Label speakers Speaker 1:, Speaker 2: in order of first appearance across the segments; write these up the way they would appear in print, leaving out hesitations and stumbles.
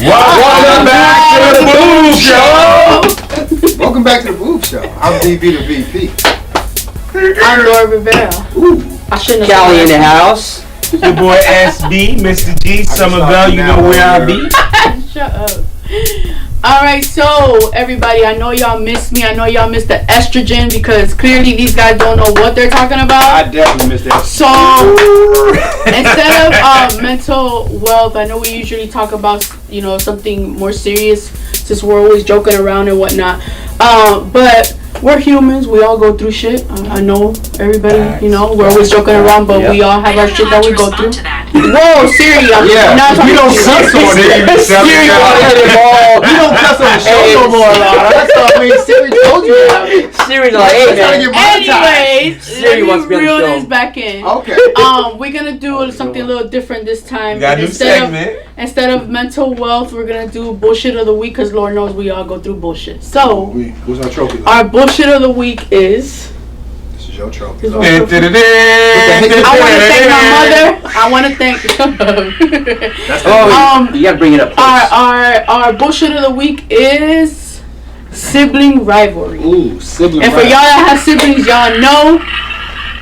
Speaker 1: Welcome back to the B.O.O.B.S show.
Speaker 2: Welcome back to the B.O.O.B.S show. I'm DB the VP.
Speaker 3: I'm Laura Rivera. I shouldn't have
Speaker 4: Callie in the house.
Speaker 1: Your boy SB, Mr. G, Somerville, you know where I be.
Speaker 3: Shut up. Alright, so everybody, I know y'all miss me. I know y'all miss the estrogen because clearly these guys don't know what they're talking about.
Speaker 1: I definitely missed that.
Speaker 3: So instead of mental wealth, I know we usually talk about, you know, something more serious since we're always joking around and whatnot. But we're humans. We all go through shit. I know everybody, you know, we're always joking around, but we all have our shit that we go through. Whoa, Siri, I'm not talking
Speaker 1: you don't cuss on it.
Speaker 4: Siri
Speaker 2: You don't cuss on the show no more, Laura. That's all I mean. Siri told you that.
Speaker 4: Siri's like, hey, man.
Speaker 3: Anyways,
Speaker 4: Siri wants
Speaker 3: let
Speaker 4: to
Speaker 3: me
Speaker 4: be on the
Speaker 3: reel
Speaker 4: show.
Speaker 3: this back in.
Speaker 2: Okay.
Speaker 3: We're gonna do something a little different this time.
Speaker 1: We got a new segment.
Speaker 3: Instead of mental wealth, we're gonna do bullshit of the week because Lord knows we all go through bullshit. So,
Speaker 2: Who's our trophy?
Speaker 3: our bullshit of the week is.
Speaker 2: This is your trophy.
Speaker 3: I want to thank my mother. I want to thank.
Speaker 4: You gotta bring it up.
Speaker 3: Our bullshit of the week is sibling rivalry.
Speaker 2: Ooh, sibling.
Speaker 3: And for y'all that have siblings, y'all know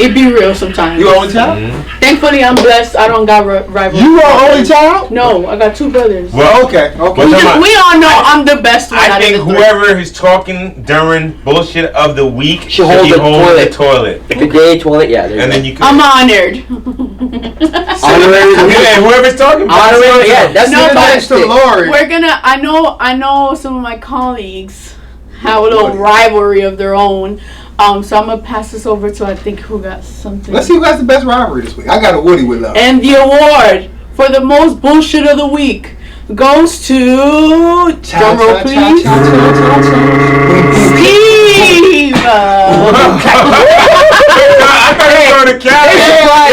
Speaker 3: it be real sometimes.
Speaker 2: You only child?
Speaker 3: Thankfully, I'm blessed. I don't got rivalry.
Speaker 2: You are only child?
Speaker 3: No, I got two brothers.
Speaker 1: Well,
Speaker 2: Okay.
Speaker 3: we all know I'm the best one.
Speaker 1: I
Speaker 3: out
Speaker 1: think
Speaker 3: of the three.
Speaker 1: whoever is talking during bullshit of the week
Speaker 4: Should hold the
Speaker 1: toilet.
Speaker 4: The day toilet, yeah.
Speaker 1: And then you can.
Speaker 3: I'm honored.
Speaker 4: Honorary.
Speaker 1: Yeah, whoever's talking.
Speaker 4: Honorary, yeah. That's
Speaker 3: No,
Speaker 4: the
Speaker 3: but-
Speaker 4: best thing.
Speaker 2: Lori.
Speaker 3: We're gonna. I know. Some of my colleagues have a little rivalry of their own. So I'm gonna pass this over to I think who got something.
Speaker 2: Let's see who has the best rivalry this week. I got a Woody with love.
Speaker 3: And the award for the most bullshit of the week goes to drumroll please, Steve.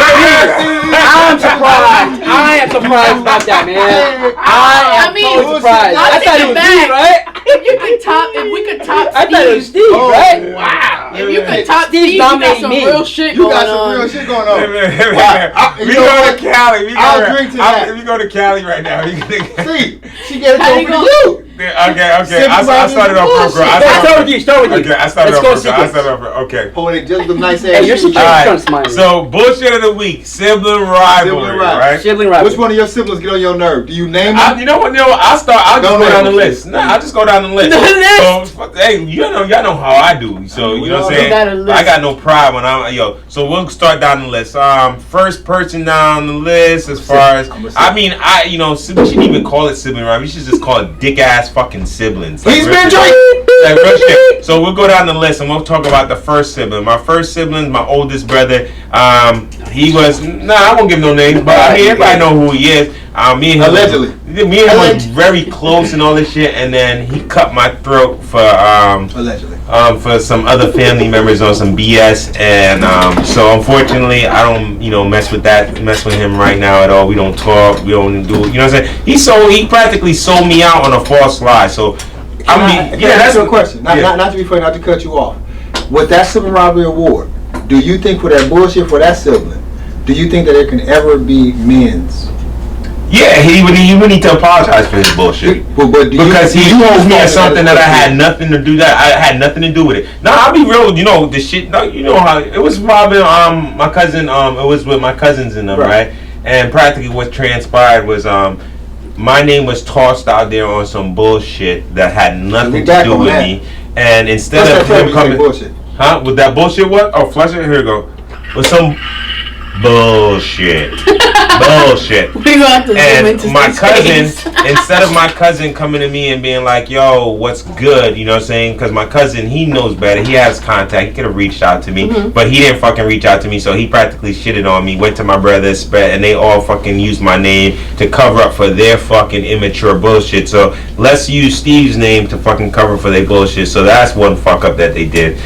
Speaker 4: I'm surprised. I am surprised about that, man. I am totally surprised. I thought it was Steve, right?
Speaker 3: If we could top
Speaker 4: I thought it was Steve, right?
Speaker 3: Wow. If you could top
Speaker 4: Steve
Speaker 3: Steve, you got
Speaker 4: dominated
Speaker 3: some
Speaker 4: me.
Speaker 3: real shit
Speaker 2: You
Speaker 3: going
Speaker 2: got some
Speaker 3: on.
Speaker 2: real shit going on.
Speaker 1: We go to Cali.
Speaker 2: I'll drink to that.
Speaker 1: We go to Cali right now.
Speaker 2: See, she gave it
Speaker 3: How
Speaker 2: over
Speaker 3: you
Speaker 2: to
Speaker 3: gonna-
Speaker 2: you.
Speaker 1: Okay. I started off real good.
Speaker 4: Start with you.
Speaker 1: Okay, I started
Speaker 4: Let's
Speaker 1: off
Speaker 4: go
Speaker 1: real good.
Speaker 4: sequence.
Speaker 1: Okay.
Speaker 2: Poetic, just the nice ass.
Speaker 4: Hey, you're
Speaker 2: shoes.
Speaker 4: secure. Smiley.
Speaker 1: So, bullshit of the week, sibling rivalry, right?
Speaker 4: Sibling rivalry.
Speaker 2: Which one of your siblings get on your nerve? Do you name them?
Speaker 1: You know what? I'll just go down the list. Nah, I'll just go down the list.
Speaker 3: The list?
Speaker 1: So, hey, y'all know how I do. So, you know what I'm saying?
Speaker 3: got a list.
Speaker 1: I got no pride when so we'll start down the list. First person down the list as far as, we shouldn't even call it sibling rivalry. We should just call it dick ass fucking siblings. Like,
Speaker 2: He's
Speaker 1: real
Speaker 2: been
Speaker 1: shit.
Speaker 2: drinking.
Speaker 1: Like real shit. So we'll go down the list and we'll talk about the first sibling. My first sibling, my oldest brother. He was I won't give no names, but everybody know who he is. Me and him
Speaker 2: Allegedly.
Speaker 1: Me and him was very close and all this shit, and then he cut my throat for
Speaker 2: Allegedly.
Speaker 1: for some other family members on some BS, and so unfortunately I don't mess with him right now at all. We don't talk, we don't do, you know what I'm saying? He practically sold me out on a false lie. So
Speaker 2: That's a question. Not to be funny, not to cut you off. With that sibling rivalry award, do you think for that bullshit for that sibling, do you think that there can ever be men's?
Speaker 1: Yeah, he would need to apologize for his bullshit.
Speaker 2: But
Speaker 1: because he accused me of something that I had nothing to do. That I had nothing to do with it. Now I'll be real. The shit. You know how it was. Probably my cousin. It was with my cousins and them, right? And practically what transpired was my name was tossed out there on some bullshit that had nothing to do with me. And instead of him coming,
Speaker 2: bullshit.
Speaker 1: Huh? With that bullshit, what? Oh, flush it. Here we go. With some bullshit. Bullshit. And my cousin, instead of my cousin coming to me and being like, yo, what's good, you know what I'm saying? Because my cousin, he knows better. He has contact. He could have reached out to me, but he didn't fucking reach out to me, so he practically shitted on me, went to my brother's spread, and they all fucking used my name to cover up for their fucking immature bullshit. So let's use Steve's name to fucking cover for their bullshit. So that's one fuck up that they did.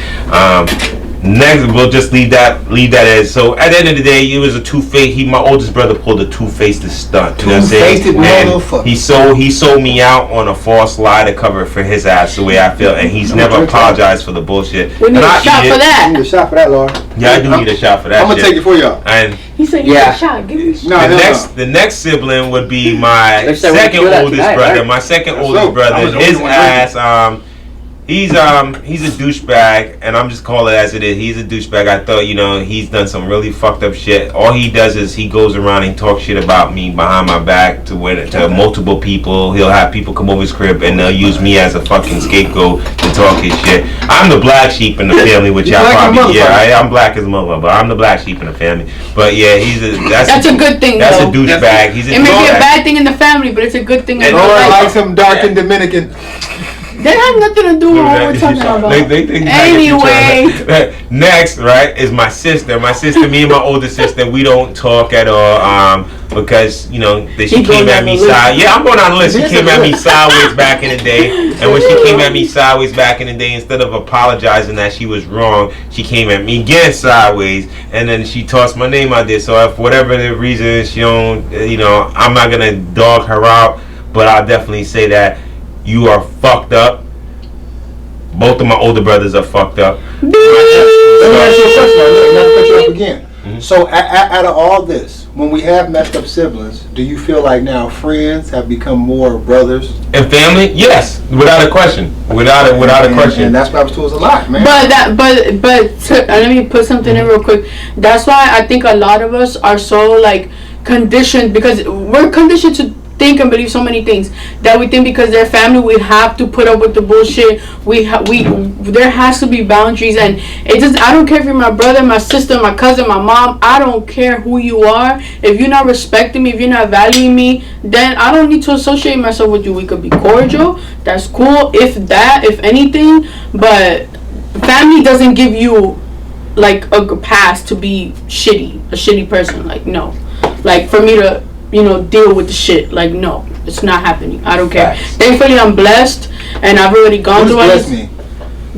Speaker 1: Next, we'll just leave that as. So at the end of the day, it was a two-faced. My oldest brother pulled a two-faced stunt.
Speaker 2: Two-faced motherfucker.
Speaker 1: He sold me out on a false lie to cover for his ass. The way I feel, and he's never apologized for the bullshit.
Speaker 3: We need a shot for that.
Speaker 2: You need a shot for that, Lord.
Speaker 1: Yeah, I do need a shot for that.
Speaker 2: I'm gonna take it for y'all.
Speaker 1: And
Speaker 3: he said, "You need a shot. Give me a shot."
Speaker 1: The next sibling would be my second oldest brother. My second oldest brother. His ass. He's a douchebag, and I'm just calling it as it is. He's a douchebag. I thought, he's done some really fucked up shit. All he does is he goes around and talks shit about me behind my back to multiple people. He'll have people come over his crib and they'll use me as a fucking scapegoat to talk his shit. I'm the black sheep in the family, which y'all probably I'm black as a mother, but I'm the black sheep in the family. But yeah, that's a good thing. That's a douchebag. It may be a bad thing in the family, but it's a good thing.
Speaker 2: And Lord likes him dark and Dominican.
Speaker 3: That has nothing to do with what we're talking about. Anyway.
Speaker 1: Next, right, is my sister. My sister, me and my older sister, we don't talk at all because, she came at me sideways. Yeah, I'm going on the list. She came at me sideways back in the day. And when she came at me sideways back in the day, instead of apologizing that she was wrong, she came at me again sideways. And then she tossed my name out there. So if whatever the reason she don't, I'm not going to dog her out. But I'll definitely say that you are fucked up. Both of my older brothers are fucked up.
Speaker 2: Let me ask you a question. Not to cut you up again. Mm-hmm. So, out of all this, when we have messed up siblings, do you feel like now friends have become more brothers
Speaker 1: and family? Yes, without a question. Without a question.
Speaker 2: And that's Bible tools a lot, man.
Speaker 3: But let me put something in real quick. That's why I think a lot of us are so conditioned, because we're conditioned to think and believe so many things that we think because they're family we have to put up with the bullshit. There has to be boundaries, and I don't care if you're my brother, my sister, my cousin, my mom. I don't care who you are. If you're not respecting me, if you're not valuing me, then I don't need to associate myself with you. We could be cordial, that's cool, if anything, but family doesn't give you a pass to be a shitty person. No, for me to deal with the shit. No, it's not happening. I don't care. Facts. Thankfully, I'm blessed, and I've already gone through it.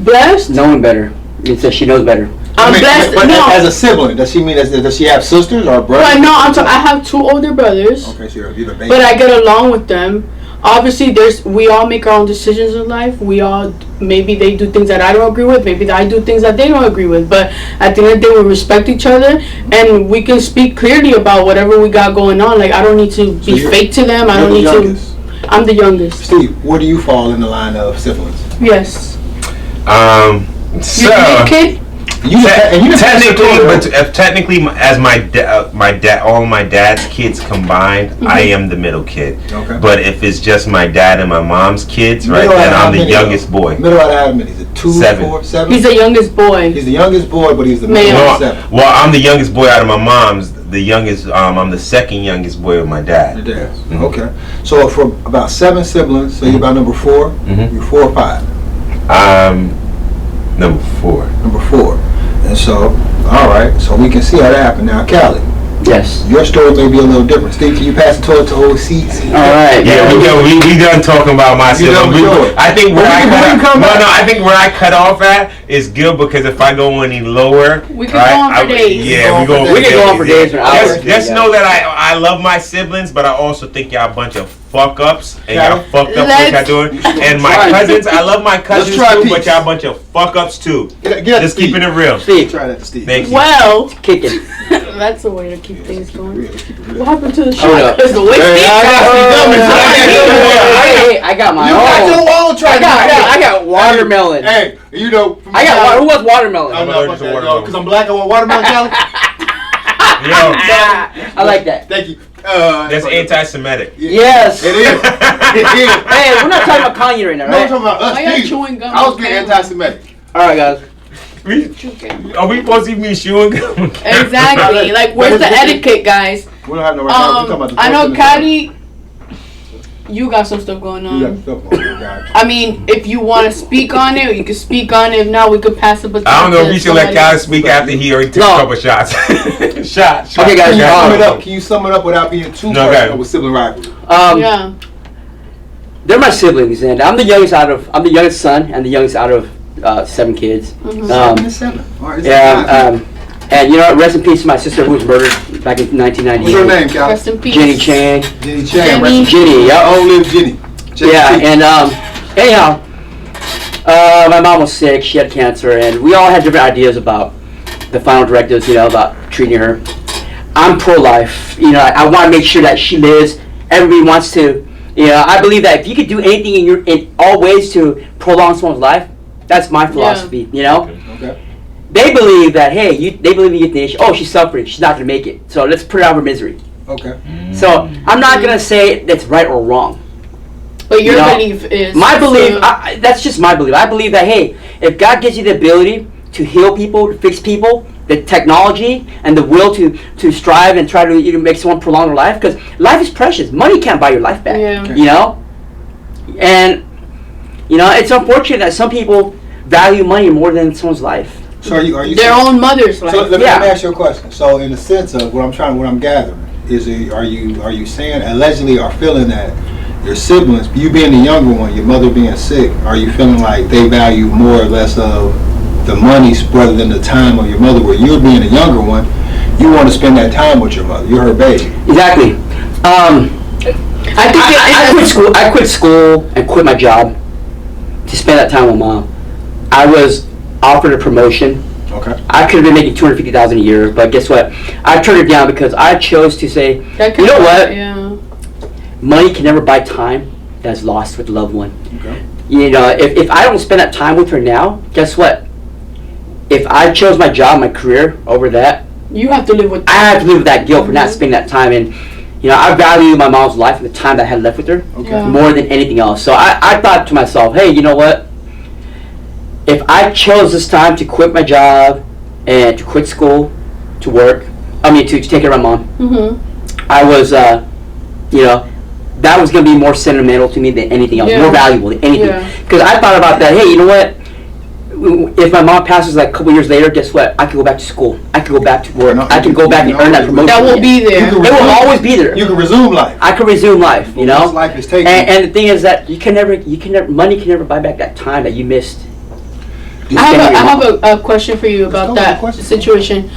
Speaker 3: Blessed?
Speaker 4: Knowing better. It says she knows better.
Speaker 3: I'm blessed.
Speaker 2: But as a sibling, does she mean does she have sisters or brothers?
Speaker 3: Well, no, I have 2 older brothers.
Speaker 2: Okay, so you're the baby.
Speaker 3: But I get along with them. Obviously, we all make our own decisions in life. Maybe they do things that I don't agree with. Maybe I do things that they don't agree with. But at the end of the day, we respect each other, and we can speak clearly about whatever we got going on. I don't need to be fake to them. I don't need to. I'm the youngest.
Speaker 2: Steve, where do you fall in the line of siblings?
Speaker 3: Yes.
Speaker 1: So.
Speaker 3: You kid?
Speaker 1: Technically, as my dad, all my dad's kids combined, mm-hmm. I am the middle kid. Okay. But if it's just my dad and my mom's kids, right, then I'm the youngest boy.
Speaker 2: Middle out of how many? Is it 2, 4, 7?
Speaker 3: He's the youngest boy.
Speaker 2: He's the youngest boy, but he's the middle out of 7.
Speaker 1: Well, I'm the youngest boy out of my mom's. The youngest, I'm the second youngest boy of my dad.
Speaker 2: Your dad's. Mm-hmm. Okay. So for about 7 siblings, so you're about number 4. Mm-hmm. You're 4 or 5.
Speaker 1: Number 4.
Speaker 2: Number 4. And so, all right, so we can see how that happened. Now, Callie.
Speaker 4: Yes.
Speaker 2: Your story may be a little different. Steve, can you pass the torch to old seats?
Speaker 4: All right.
Speaker 1: Yeah, we done talking about my sibling. I think where I cut off at is good, because if I go any lower,
Speaker 3: we can go on for days.
Speaker 1: Yeah, we can go on for days. Just know that I love my siblings, but I also think y'all a bunch of fuck ups, and y'all fucked up what y'all doing. And my cousins, I love my cousins too, but y'all a bunch of fuck ups too. Just keeping it real.
Speaker 4: Steve,
Speaker 2: try that to Steve.
Speaker 1: Thank you.
Speaker 3: Well,
Speaker 4: kick it.
Speaker 3: That's a way to keep things going. What happened to the shot? Because the way
Speaker 4: I got my own. I got watermelon.
Speaker 2: Hey,
Speaker 4: I got who wants watermelon?
Speaker 2: I'm not because I'm black. I want watermelon, Callie.
Speaker 4: I like that.
Speaker 2: Thank you.
Speaker 1: That's anti-Semitic.
Speaker 4: Yes.
Speaker 2: It is.
Speaker 4: Hey, we're not talking about Kanye right now, right?
Speaker 2: No, we're talking about us.
Speaker 3: Why y'all chewing gum?
Speaker 2: I was being anti-Semitic.
Speaker 4: All right, guys.
Speaker 1: Are we supposed to be chewing gum?
Speaker 3: Exactly. Where's the etiquette, guys?
Speaker 2: We don't have no right.
Speaker 3: I know, Callie, you got some stuff going on.
Speaker 2: You got stuff going on,
Speaker 3: I mean, if you want to speak on it, you can speak on it. If not, we could pass it.
Speaker 1: I don't know if we should let Callie speak after he already took a couple shots. Shots.
Speaker 4: Okay, guys.
Speaker 2: Can you sum it up without being too personal with sibling rivalry?
Speaker 3: Yeah.
Speaker 4: They're my siblings, and I'm the youngest son and the youngest out of 7 kids.
Speaker 2: Seven. All right,
Speaker 4: and you know, rest in peace to my sister who was murdered back in 1998.
Speaker 2: What's her name, Cal?
Speaker 3: Rest in peace.
Speaker 4: Jenny Chan.
Speaker 2: Jenny,
Speaker 4: yeah.
Speaker 2: Long live Jenny.
Speaker 4: Yeah, and anyhow, my mom was sick. She had cancer, and we all had different ideas about the final directives, you know, about treating her. I'm pro-life. You know, I want to make sure that she lives. Everybody wants to. You know, I believe that if you could do anything in all ways to prolong someone's life, that's my philosophy. You know.
Speaker 2: Okay.
Speaker 4: They believe that, hey, they believe in euthanasia. Oh, she's suffering. She's not going to make it. So let's put her out of her misery.
Speaker 2: Okay.
Speaker 4: So I'm not going to say that's right or wrong.
Speaker 3: But your belief is...
Speaker 4: My belief, that's just my belief. I believe that, hey, if God gives you the ability to heal people, to fix people, the technology and the will to strive and try to make someone prolong their life, because life is precious. Money can't buy your life back.
Speaker 3: Yeah.
Speaker 4: You know? And, you know, it's unfortunate that some people value money more than someone's life.
Speaker 2: So are you
Speaker 3: their own mother's life?
Speaker 2: So let me ask you a question. So in the sense of what I'm gathering is, are you saying allegedly or feeling that your siblings, you being the younger one, your mother being sick, are you feeling like they value more or less of the money rather than the time of your mother? Where you're being the younger one, you want to spend that time with your mother. You're her baby.
Speaker 4: Exactly. I quit school and quit my job to spend that time with Mom. I was offered a promotion.
Speaker 2: Okay.
Speaker 4: I could have been making $250,000 a year, but guess what? I turned it down because I chose to say, you know what?
Speaker 3: Yeah.
Speaker 4: Money can never buy time that's lost with a loved one.
Speaker 2: Okay.
Speaker 4: You know, if I don't spend that time with her now, guess what? If I chose my job, my career over that,
Speaker 3: you have to live with.
Speaker 4: I have to live with that guilt for not spending that time. And you know, I value my mom's life and the time that I had left with her more than anything else. So I thought to myself, hey, you know what? If I chose this time to quit my job and to quit school, to work, to take care of my mom, I was, you know, that was going to be more sentimental to me than anything else, more valuable than anything. Because I thought about that, hey, you know what? If my mom passes like a couple years later, guess what? I could go back to school. I could go back to work. I can go back and earn that promotion.
Speaker 3: That will be there.
Speaker 4: It will always be there.
Speaker 2: You can resume life.
Speaker 4: I can resume life, you know?
Speaker 2: Life is taken.
Speaker 4: And the thing is that money can never buy back that time that you missed.
Speaker 3: I have a question for you about that situation.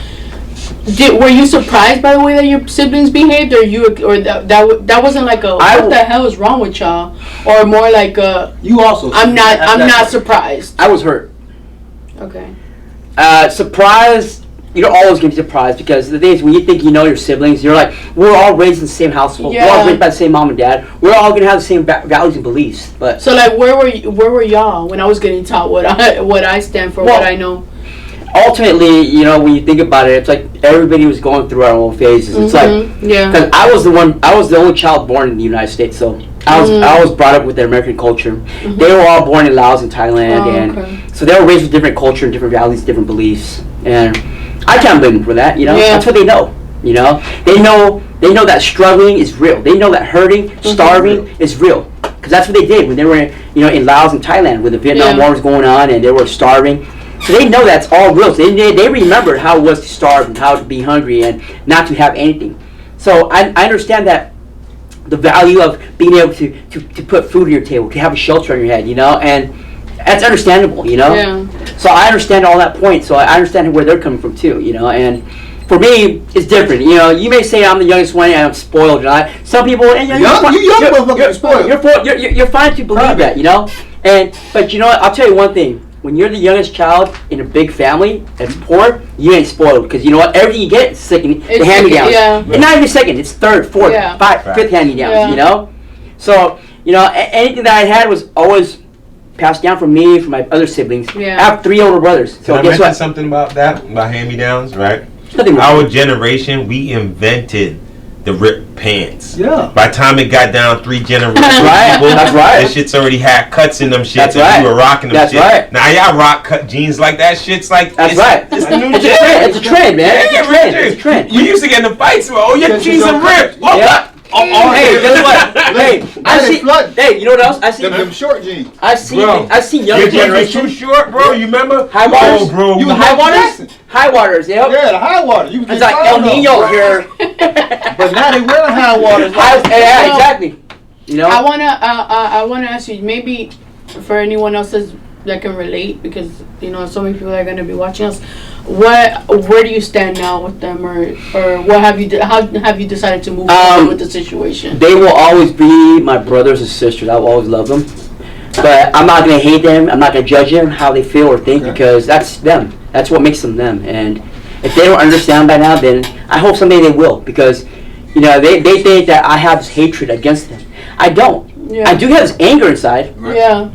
Speaker 3: Were you surprised by the way that your siblings behaved, or that wasn't like a what the hell is wrong with y'all, or more like a
Speaker 2: you also?
Speaker 3: I'm not surprised.
Speaker 4: I was hurt.
Speaker 3: Okay.
Speaker 4: Surprised. You're always gonna be surprised because the thing is, when you think you know your siblings, you're like, we're all raised in the same household. We're all raised by the same mom and dad. We're all gonna have the same values and beliefs. But
Speaker 3: so, like, where were y'all when I was getting taught what I stand for, what I know?
Speaker 4: Ultimately, you know, when you think about it, it's like everybody was going through our own phases. It's like, because I was the only child born in the United States, so I was brought up with the American culture. They were all born in Laos and Thailand, so they were raised with different culture and different values, different beliefs, and I can't blame them for that. You know, that's what they know. You know, they know that struggling is real. They know that hurting, starving is real, because that's what they did when they were, in Laos and Thailand when the Vietnam War was going on and they were starving. So they know that's all real. So they remember how it was to starve and how to be hungry and not to have anything. So I understand that the value of being able to put food on your table, to have a shelter on your head, and that's understandable, Yeah. So I understand all that point. So I understand where they're coming from too, and for me, it's different. You may say I'm the youngest one and I'm spoiled, Some people, and you're spoiled. You're fine to believe that, But you know what? I'll tell you one thing. When you're the youngest child in a big family that's poor, you ain't spoiled, because you know what? Everything you get is second, the hand-me-downs. And not even second, it's third, fourth, fifth hand-me-downs, So, anything that I had was always passed down from me, from my other siblings. I have 3 older brothers. So
Speaker 1: Can I mention something about that, about hand-me-downs, right? Our generation, we invented the ripped pants. Yeah. By the time it got down 3 generations, people,
Speaker 4: that's right.
Speaker 1: That shit's already had cuts in them shits.
Speaker 4: That's right.
Speaker 1: You were rocking them.
Speaker 4: That's
Speaker 1: shit.
Speaker 4: right.
Speaker 1: Now y'all rock cut jeans like that. Shit's like
Speaker 4: that's right.
Speaker 1: It's the new
Speaker 4: it's a trend. It's a trend, man. It's a trend.
Speaker 1: We used to get in the fights. Oh, your jeans are ripped.
Speaker 4: Hey, guess what? Hey, hey, you know what else? I see
Speaker 2: them short jeans.
Speaker 4: I see young generation.
Speaker 1: Too short, bro. You remember?
Speaker 4: High waters,
Speaker 1: oh, bro.
Speaker 4: You high waters? High waters,
Speaker 2: Yeah, the high water. You
Speaker 4: it's like El Nino here.
Speaker 2: But now they wearing high waters.
Speaker 4: Yeah, exactly.
Speaker 3: I wanna ask you, maybe for anyone else that's that can relate, because so many people are going to be watching us. Where do you stand now with them, or what have you how have you decided to move forward with the situation?
Speaker 4: They will always be my brothers and sisters. I will always love them, but I'm not going to hate them. I'm not going to judge them how they feel or think, because that's them. That's what makes them them. And if they don't understand by now, then I hope someday they will, because they think that I have this hatred against them. I don't. Yeah. I do have this anger inside,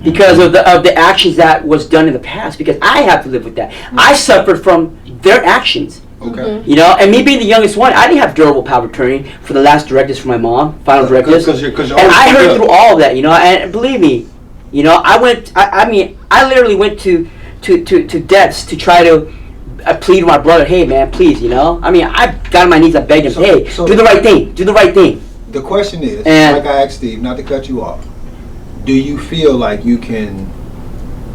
Speaker 4: because of the actions that was done in the past. Because I have to live with that. I suffered from their actions.
Speaker 2: Okay.
Speaker 4: And me being the youngest one, I didn't have durable power of attorney for the last directives from my mom, final directives, and I heard through all of that. And believe me, I went. I literally went to depths to try to plead with my brother. Hey, man, please. I got on my knees. I begged him. Hey, do the right thing. Do the right thing.
Speaker 2: The question is, like I asked Steve, not to cut you off, do you feel like you can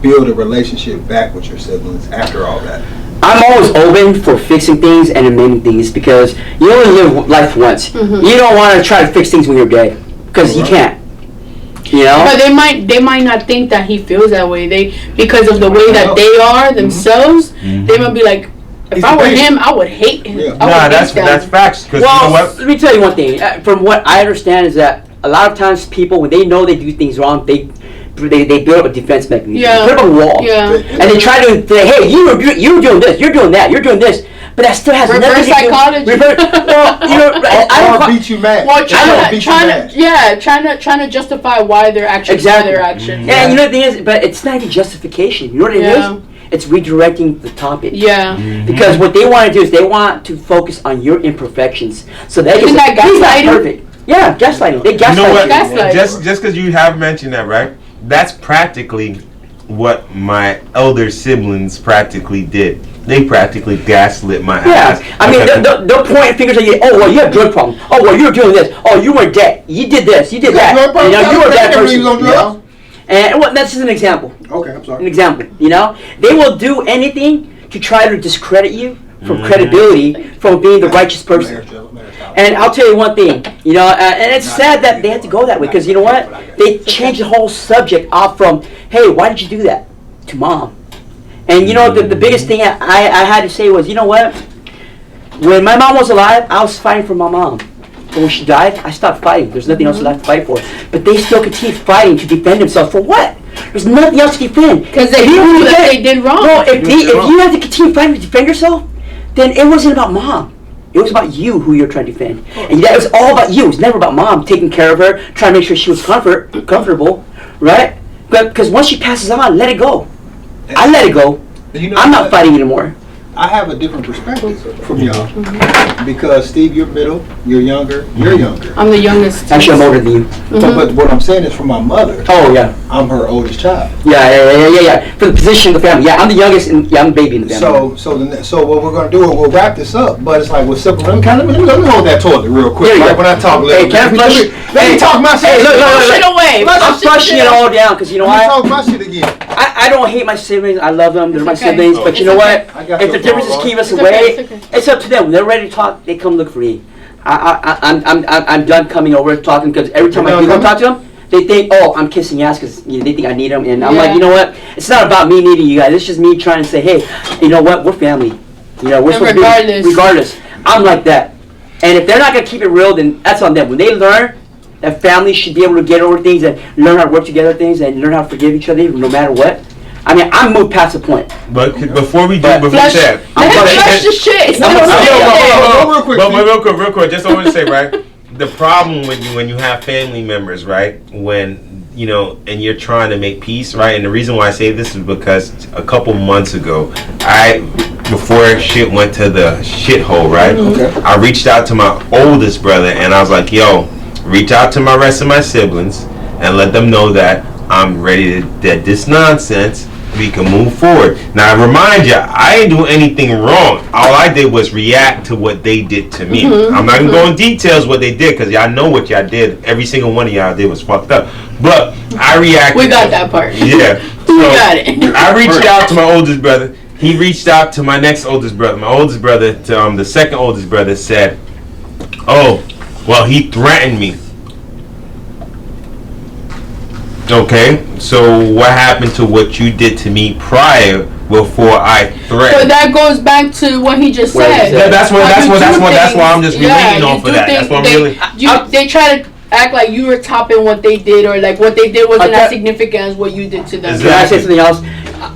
Speaker 2: build a relationship back with your siblings after all that?
Speaker 4: I'm always open for fixing things and amending things, because you only live life once. Mm-hmm. You don't want to try to fix things when you're dead, because you can't.
Speaker 3: But they might not think that he feels that way. Because of the way that they are themselves, they might be like, if I were him, I would hate him. Yeah.
Speaker 1: That's facts.
Speaker 4: Well, let me tell you one thing. From what I understand is that a lot of times people, when they know they do things wrong, they build up a defense mechanism. They put up a wall. Yeah. And they try to say, hey, you're doing this, you're doing that, you're doing this. But that still has nothing to do.
Speaker 3: Psychology.
Speaker 2: I don't beat you mad.
Speaker 3: Well, trying to justify why their actions their actions.
Speaker 4: Yeah, and the thing is, but it's not even justification. You know what it is? It's redirecting the topic.
Speaker 3: Yeah.
Speaker 4: Because what they want to do is they want to focus on your imperfections. So that
Speaker 3: he's not
Speaker 4: perfect. Yeah, gaslighting. They gaslight.
Speaker 1: You know what? Just because you have mentioned that, right? That's practically what my elder siblings practically did. They practically gaslit my ass.
Speaker 4: Yeah, I mean, they'll point fingers at you. Oh, well, you have drug problem. Oh, well, you're doing this. Oh, you were dead. You did this. You did that. You were that person. And that's just an example.
Speaker 2: Okay, I'm sorry.
Speaker 4: An example. They will do anything to try to discredit you from credibility, from being the righteous person. And I'll tell you one thing, and it's sad that they had to go that way, because you know what? They changed the whole subject off from, hey, why did you do that? To mom. And the biggest thing I had to say was, you know what? When my mom was alive, I was fighting for my mom. But when she died, I stopped fighting. There's nothing else left to fight for. But they still continue fighting to defend themselves. For what? There's nothing else to defend.
Speaker 3: Because they knew that they did wrong.
Speaker 4: No, if you have to continue fighting to defend yourself, then it wasn't about mom. It was about you who you're trying to defend. And that was all about you. It was never about mom taking care of her, trying to make sure she was comfortable, right? Because once she passes on, let it go. I let it go. I'm not fighting anymore.
Speaker 2: I have a different perspective from y'all. Because Steve, you're middle, you're younger,
Speaker 3: I'm the youngest.
Speaker 4: Actually, I'm older than you.
Speaker 2: But what I'm saying is from my mother.
Speaker 4: Oh, yeah.
Speaker 2: I'm her oldest child.
Speaker 4: Yeah. For the position of the family. Yeah, I'm the youngest, and I'm the baby in the family.
Speaker 2: So what we're going to do is we'll wrap this up, but it's like, simple. Let me hold that toilet real quick. Right, when I talk a little bit.
Speaker 4: Can I flush?
Speaker 2: Let me talk my shit.
Speaker 4: Hey, look.
Speaker 3: Push it away.
Speaker 4: I'm flushing it all down, because you know what?
Speaker 2: Let me talk my shit again.
Speaker 4: I don't hate my siblings. I love them. They're my siblings. But you know what? If the differences keep us away, it's up to them. When they're ready to talk, they come look for me. I'm done coming over talking, because every time I do come talk to them, they think, oh, I'm kissing ass because they think I need them. And I'm like, you know what? It's not about me needing you guys. It's just me trying to say, hey, you know what? We're family. We're supposed to be regardless. I'm like that. And if they're not going to keep it real, then that's on them. When they learn that families should be able to get over things and learn how to work together things and learn how to forgive each other no matter what. I mean, I'm moved past the point.
Speaker 1: But before we that,
Speaker 3: flush the shit.
Speaker 1: Real quick, just I want to say, right? The problem when you have family members, right? When and you're trying to make peace, right? And the reason why I say this is because a couple months ago, before shit went to the shithole, right? I reached out to my oldest brother and I was like, yo, reach out to my rest of my siblings and let them know that I'm ready to dead this nonsense. We can move forward. Now, I remind you, I didn't do anything wrong. All I did was react to what they did to me. I'm not going to go in details what they did, because y'all know what y'all did. Every single one of y'all did was fucked up. But I reacted.
Speaker 3: We got that part.
Speaker 1: Yeah.
Speaker 3: We got it.
Speaker 1: I reached out to my oldest brother. He reached out to my next oldest brother. My oldest brother, the second oldest brother, said, oh, well, he threatened me. Okay, so what happened to what you did to me prior before I threatened?
Speaker 3: So that goes back to what he just said.
Speaker 1: Yeah, that's why I'm just relating off of that. That's why I'm really.
Speaker 3: They try to act like you were topping what they did, or like what they did wasn't as significant as what you did to them.
Speaker 4: Can I say something else?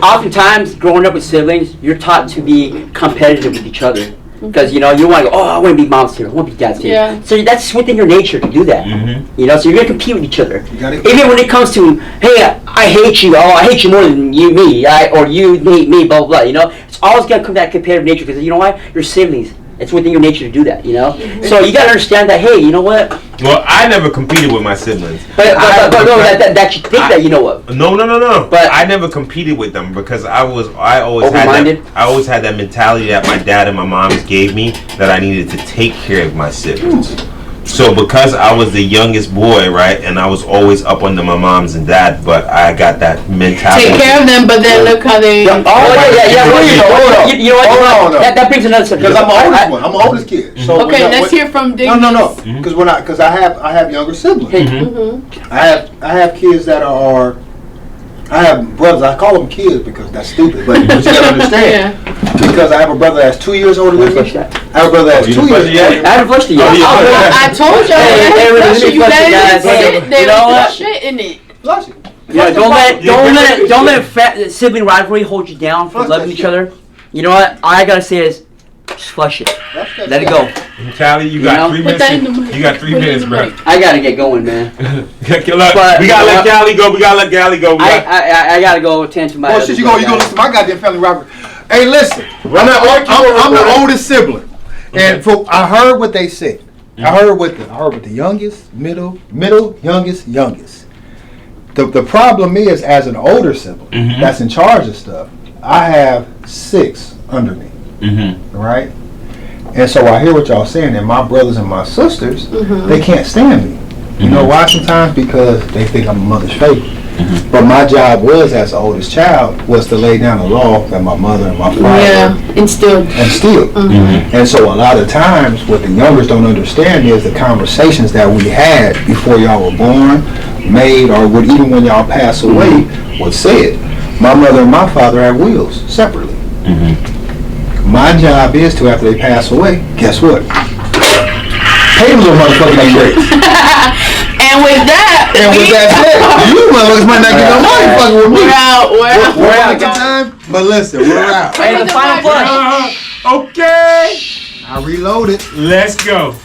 Speaker 4: Oftentimes, growing up with siblings, you're taught to be competitive with each other. Because, you know, you want to go, oh, I want to be mom's here, I want to be dad's here.
Speaker 3: Yeah.
Speaker 4: So that's within your nature to do that.
Speaker 1: Mm-hmm.
Speaker 4: You know, so you're going to compete with each other. Even when it comes to, hey, I hate you, oh, I hate you more than you me, or you hate me, blah, blah, blah, you know. It's always going to come to that competitive nature because, you know what, you're siblings. It's within your nature to do that, you know? Mm-hmm. So you got to understand that, hey, you know what?
Speaker 1: Well, I never competed with my siblings.
Speaker 4: But no, that you think that, you know what?
Speaker 1: No. But I never competed with them because I always had that mentality that my dad and my mom gave me that I needed to take care of my siblings. So because I was the youngest boy, right, and I was always up under my moms and dad, but I got that mentality.
Speaker 3: Take care of them, but then look how they.
Speaker 2: Hold on.
Speaker 4: That brings another subject.
Speaker 2: Because I'm the oldest one. I'm the oldest kid. So
Speaker 3: okay, let's hear from Dick.
Speaker 2: No. Because I have younger siblings.
Speaker 3: Mm-hmm.
Speaker 2: I have kids that are. I have brothers. I call them kids because that's stupid, but you gotta understand. Yeah. Because I have a brother that's 2 years older than me. I have a brother that's 2 years older.
Speaker 4: I haven't flushed it yet.
Speaker 3: I told you. You know what? Shit in it.
Speaker 2: Flush it.
Speaker 4: Yeah, don't let sibling rivalry hold you down for loving each other. You know what? All I gotta say is, just flush it. Let it go.
Speaker 1: Callie, you got 3 minutes. You got 3 minutes, bro.
Speaker 4: I gotta get going, man.
Speaker 1: We gotta let Callie go.
Speaker 4: I gotta go attend to my.
Speaker 2: Oh shit, you go listen to my goddamn family rivalry. Hey, listen, I'm the oldest sibling, and I heard what they said. I heard what the youngest, middle, youngest. The problem is, as an older sibling that's in charge of stuff, I have 6 under me. Right? And so I hear what y'all saying, and my brothers and my sisters, they can't stand me. You know why? Sometimes because they think I'm a mother's favorite. But my job was, as the oldest child, was to lay down the law that my mother and my father
Speaker 3: instilled.
Speaker 2: And so a lot of times what the youngers don't understand is the conversations that we had before y'all were born, made, or even when y'all pass away was said. My mother and my father have wills separately. My job is to, after they pass away, guess what? Pay them little motherfucking breaks.
Speaker 3: And with that
Speaker 2: said, you motherfuckers might not get no money fucking with me. We're out. But listen, we're out.
Speaker 4: Hey, the final flush.
Speaker 1: Okay.
Speaker 2: I reloaded.
Speaker 1: Let's go.